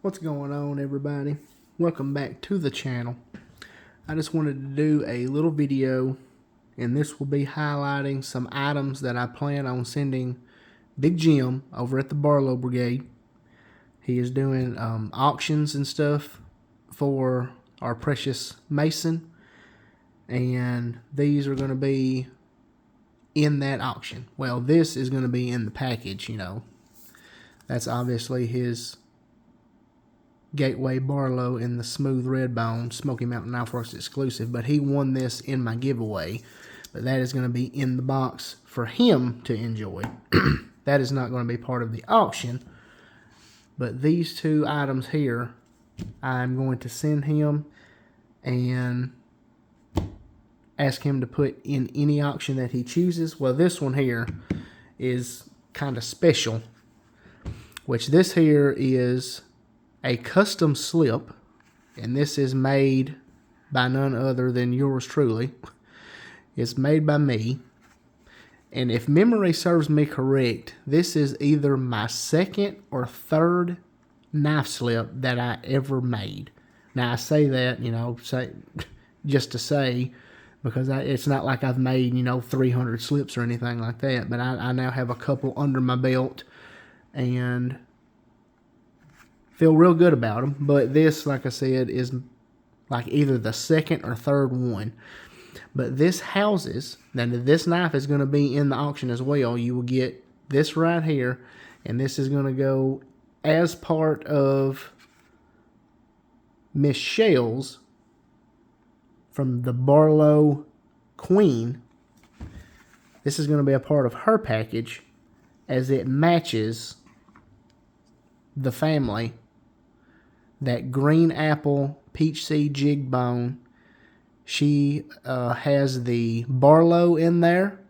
What's going on, everybody? Welcome back to the channel. I just wanted to do a little video, and this will be highlighting some items that I plan on sending Big Jim over at the Barlow Brigade. He is doing auctions and stuff for our precious Mason, and these are going to be in that auction. Well, this is going to be in the package, you know. That's obviously his Gateway Barlow in the Smooth Red Bone Smoky Mountain Knife Works exclusive, but he won this in my giveaway. But that is going to be in the box for him to enjoy. That is not going to be part of the auction. But these two items here, I'm going to send him and ask him to put in any auction that he chooses. Well, this one here is kind of special, which this here is a custom slip, and this is made by none other than yours truly. It's made by me, and if memory serves me correct, this is either my second or third knife slip that I ever made. Now I say that, you know, just to say, because it's not like I've made, 300 slips or anything like that, but I now have a couple under my belt and feel real good about them. But this, like I said, is like either the second or third one. But this houses, now this knife is going to be in the auction as well. You will get this right here, and this is going to go as part of Miss Shell's from the Barlow Queen. This is going to be a part of her package, as it matches the family. That green apple peach seed jig bone. She has the Barlow in there.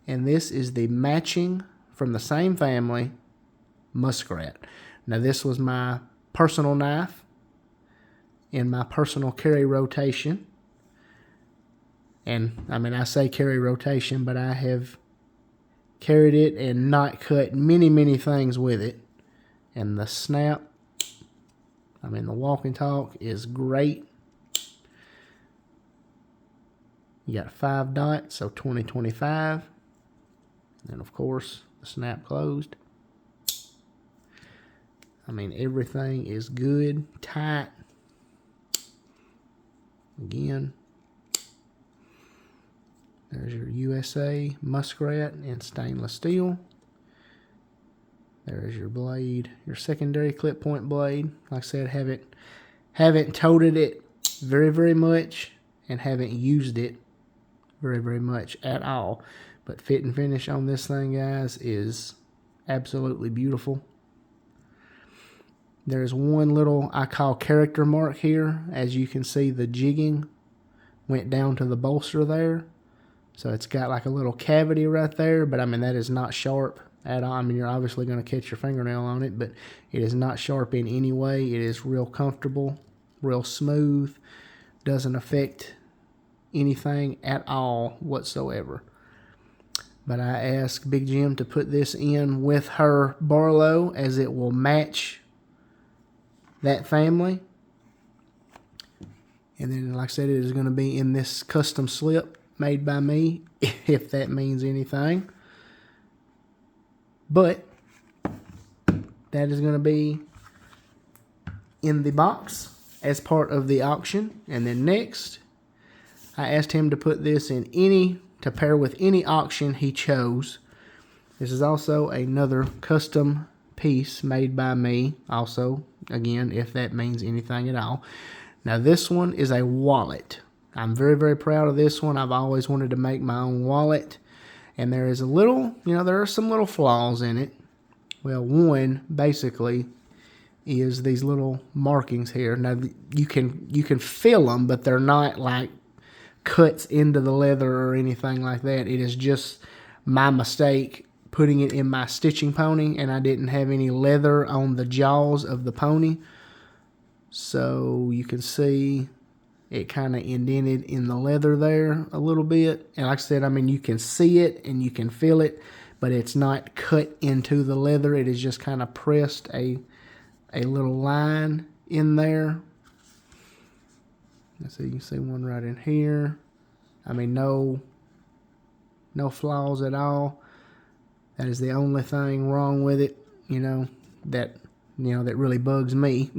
And this is the matching from the same family Muskrat. Now this was my personal knife in my personal carry rotation. And I mean, I say carry rotation, but I have carried it and not cut many things with it. And the snap, I mean, the walk and talk is great. You got 5 dots, so 2025. And of course, the snap closed. I mean, everything is good, tight. Again, there's your USA Muskrat in stainless steel. There's your blade, your secondary clip point blade. Like I said, haven't toted it very much, and haven't used it very much at all. But fit and finish on this thing, guys, is absolutely beautiful. There's one little, I call character mark here. As you can see, the jigging went down to the bolster there. So it's got like a little cavity right there, but I mean, that is not sharp at all. I mean, you're obviously going to catch your fingernail on it, but it is not sharp in any way. It is real comfortable, real smooth, doesn't affect anything at all whatsoever. But I asked Big Jim to put this in with her Barlow, as it will match that family. And then, like I said, it is going to be in this custom slip made by me, if that means anything. But that is going to be in the box as part of the auction. And then next, I asked him to put this in to pair with any auction he chose. This is also another custom piece made by me. Also, again, if that means anything at all. Now this one is a wallet. I'm very proud of this one. I've always wanted to make my own wallet. And there is a little, there are some little flaws in it. Well, one basically is these little markings here. Now you can feel them, but they're not like cuts into the leather or anything like that. It is just my mistake putting it in my stitching pony, and I didn't have any leather on the jaws of the pony. So you can see it kind of indented in the leather there a little bit. And like I said, I mean, you can see it and you can feel it, but it's not cut into the leather. It is just kind of pressed a a little line in there. So you can see one right in here. I mean, no flaws at all. That is the only thing wrong with it, that really bugs me.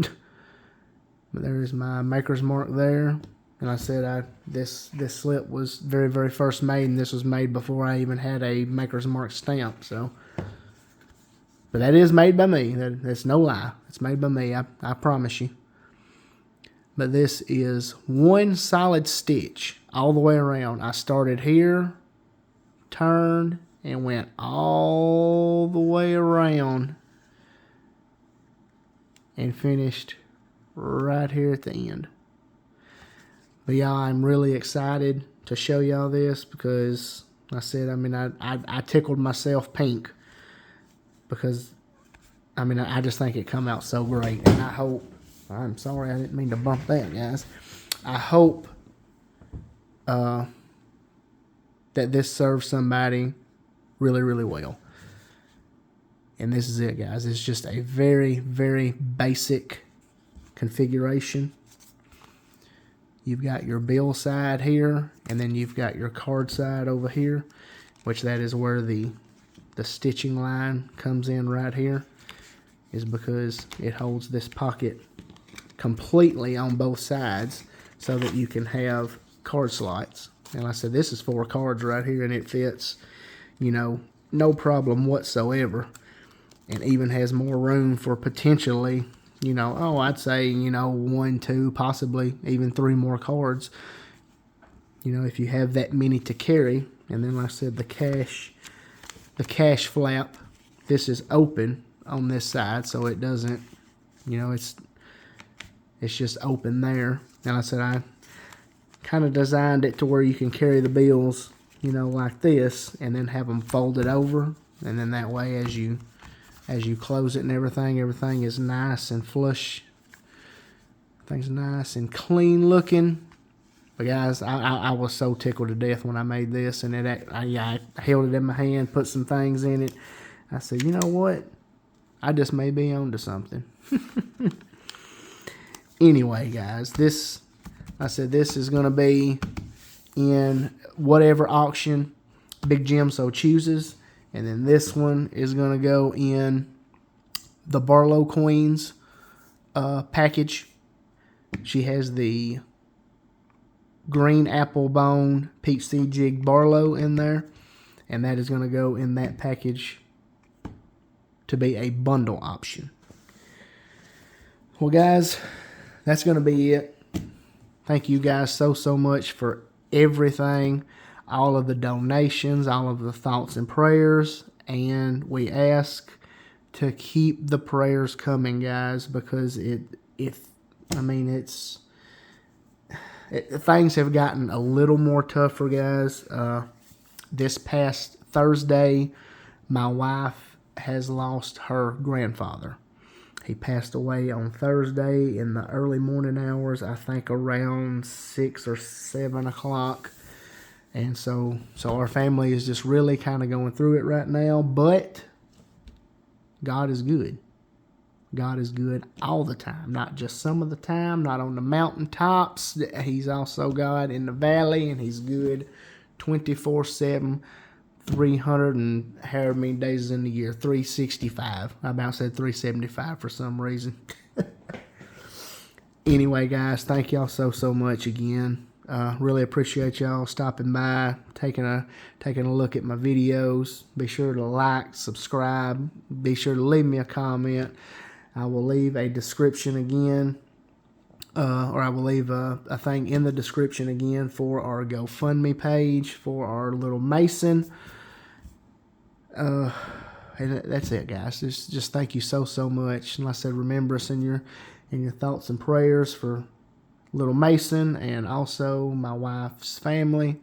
But there's my maker's mark there. And I said this slip was very, very first made, and this was made before I even had a maker's mark stamp. So, but that is made by me. That's no lie. It's made by me. I promise you. But this is one solid stitch all the way around. I started here, turned, and went all the way around and finished right here at the end. But y'all, I'm really excited to show y'all this because I said, I tickled myself pink because, I just think it come out so great. And I hope, I'm sorry, I didn't mean to bump that, guys. I hope that this serves somebody really, really well. And this is it, guys. It's just a very, very basic configuration. You've got your bill side here, and then you've got your card side over here, which that is where the stitching line comes in right here, is because it holds this pocket completely on both sides so that you can have card slots. And like I said, this is 4 cards right here, and it fits, no problem whatsoever, and even has more room for potentially, I'd say, 1, 2, possibly even 3 more cards, if you have that many to carry. And then like I said, the cash flap, this is open on this side, so it doesn't, it's just open there. And I said I kind of designed it to where you can carry the bills, like this, and then have them folded over, and then that way as you close it and everything is nice and flush. Things nice and clean looking. But guys, I was so tickled to death when I made this, and I held it in my hand, put some things in it. I said, you know what? I just may be onto something. Anyway, guys, this is going to be in whatever auction Big Jim so chooses. And then this one is going to go in the Barlow Queens package. She has the green apple bone peach seed jig Barlow in there. And that is going to go in that package to be a bundle option. Well, guys, that's going to be it. Thank you guys so much for everything. All of the donations, all of the thoughts and prayers. And we ask to keep the prayers coming, guys, because things have gotten a little more tougher, guys. This past Thursday, my wife has lost her grandfather. He passed away on Thursday in the early morning hours, I think around 6 or 7 o'clock. And so our family is just really kind of going through it right now. But God is good. God is good all the time, not just some of the time, not on the mountaintops. He's also God in the valley, and He's good 24/7, 300 and however many days in the year, 365. I about said 375 for some reason. Anyway, guys, thank y'all so much again. Really appreciate y'all stopping by, taking a look at my videos. Be sure to like, subscribe. Be sure to leave me a comment. I will leave a description again, or I will leave a thing in the description again for our GoFundMe page for our little Mason. And that's it, guys. Just thank you so much. And like I said, remember us in your thoughts and prayers for little Mason, and also my wife's family,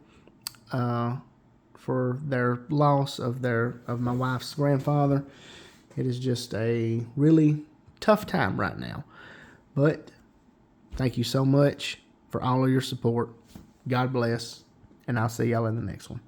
for their loss of my wife's grandfather. It is just a really tough time right now, but thank you so much for all of your support. God bless, and I'll see y'all in the next one.